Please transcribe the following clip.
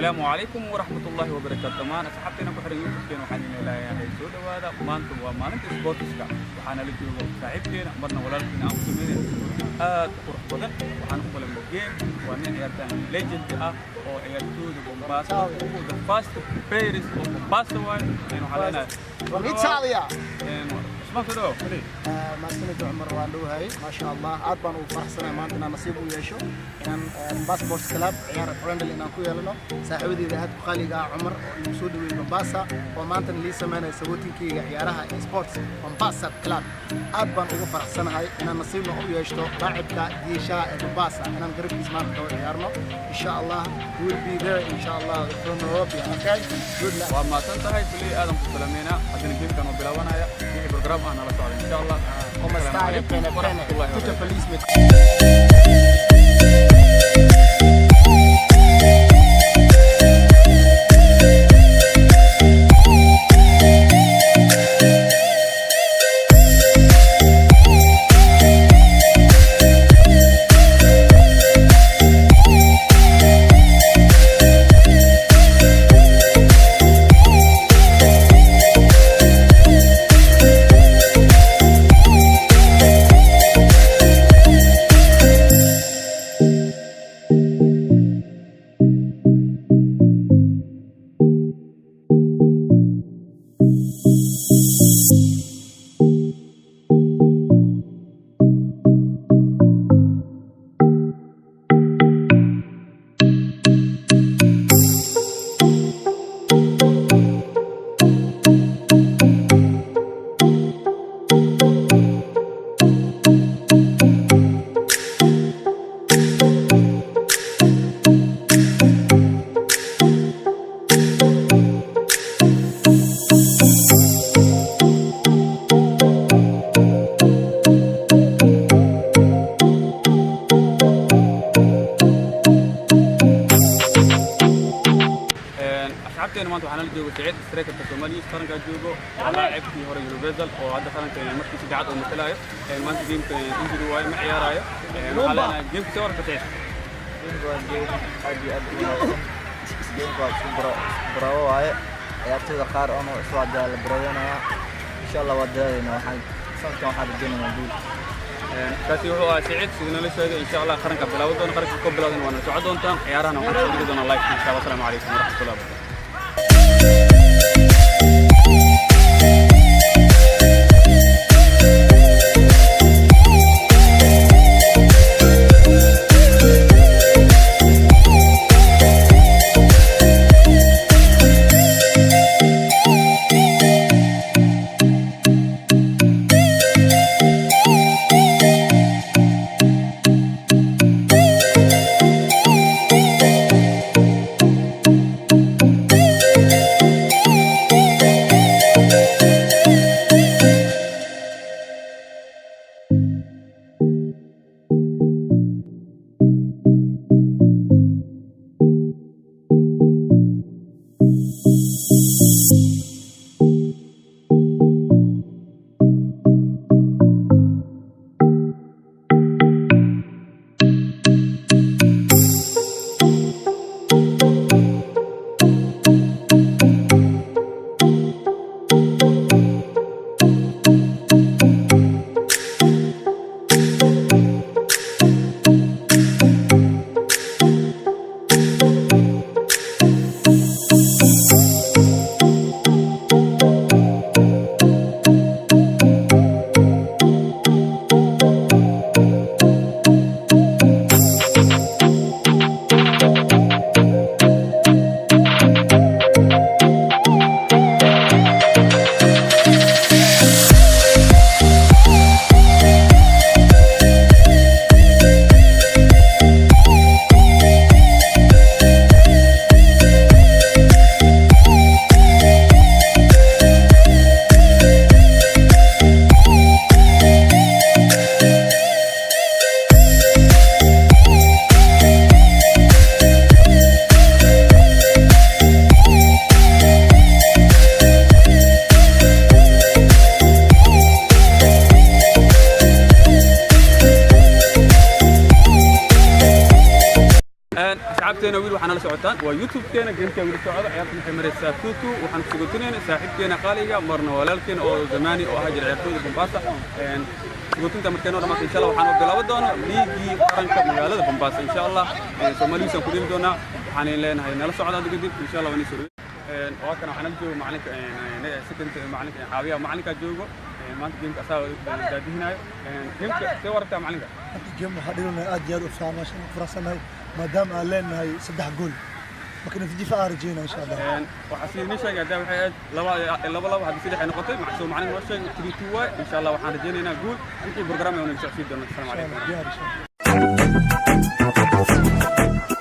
السلام عليكم ورحمة الله وبركاته maan asxaabteena ku xiran youtube-keena waxaan idin leeyahay soo dhawaada maanta waa maalinta sportska waxaana la jooga saaxiibkeena marna walaalkeena aan ku sameynay aad u qurux badan waxaan ku qalan game waa nin ciyaartaan legend ah oo ciyaartooyda Mombasa ugu the fast players of Mombasa waaye waxaan leenahay Italia اسمع كده ما سمعت عمر واندوهاي ما شاء الله عاد بانو فرحسنا maantana nasiib u yeesho inaan passport club ciyaar friendly inaan ku yeelano saaxiibadeyda aad qaaliga Umar oo soo dhaweeyay Mombasa oo maantana lii sameynay sabootinkeyga ciyaaraha sports Mombasa club aad baan ugu faraxsanahay inaan nasiib u yeeshto laacibka diisha ee Mombasa inaan garabkiis maanta u ciyaarno insha Allah will be there insha Allah from Europe okay good luck waa ma santahay kulli aadan ku salaameyna hadana geemkan oo bilaabanaya wixii program aan la socdo insha Allah como está el pene mucha feliz maanta waxaan la joogo Saciid striker Soomaaliya qaranka joogo laacibkii hore Universal oo hadda qaranka markii saddexaad oo matalayo maanta geemka injury way ma ciyaarayo waxaan leenahay geemka soo warka Saciid geemka bravo waaye ciyaartooyda qaar oo soo wada la baraynaya insha Allah wadayna waxaan sanadkan waxaan rajaynayaa guul kaasi wuxuu ahaa Saciid sidoo la sheegay insha Allah qaranka bilaawo doona qaranka ku bilaawan waana socod doontaan ciyaarahana waxaan soo doonaa live insha Allah assalamu alaykum warahmatullahi wabarakatuh asxaabteena wiil waxaan la socotaan waa youtube-keena geemka wiil socda ciyaarta maxay maraysaa 2-2 waxaan ku sugantinayna saaxiibkeena qaaliga marna walaalkeena oo zamaani oo ah jir ciyaartooyda Bombasa sugantinta markeena dhamaad insha Allah waxaan u bilaabi doonaa liigii qaranka magaalada Bombasa insha Allah Soomaaliya ku dhigi doonaa waxaan leenahay nala socda kadib insha Allah wani soo وكان waxaan joogo macalinka second macalinka caawiya macalinka joogo maanta geemka asaga daadinayo geemka see warta macalinka geem waxa dhigana aad iyo aad u fiican faraxsanahay maadaama aan leenahay 3 gool marka natiijo fiican rajayna insha Allah waxa si sheegay hadda waxay laba hadii sidii ay noqotay macsuum macalin noo sheegay 3-2 way insha Allah waxaan rajaynaynaa gool intii program ay u socodsiin doonaa. Assalaamu calaykum.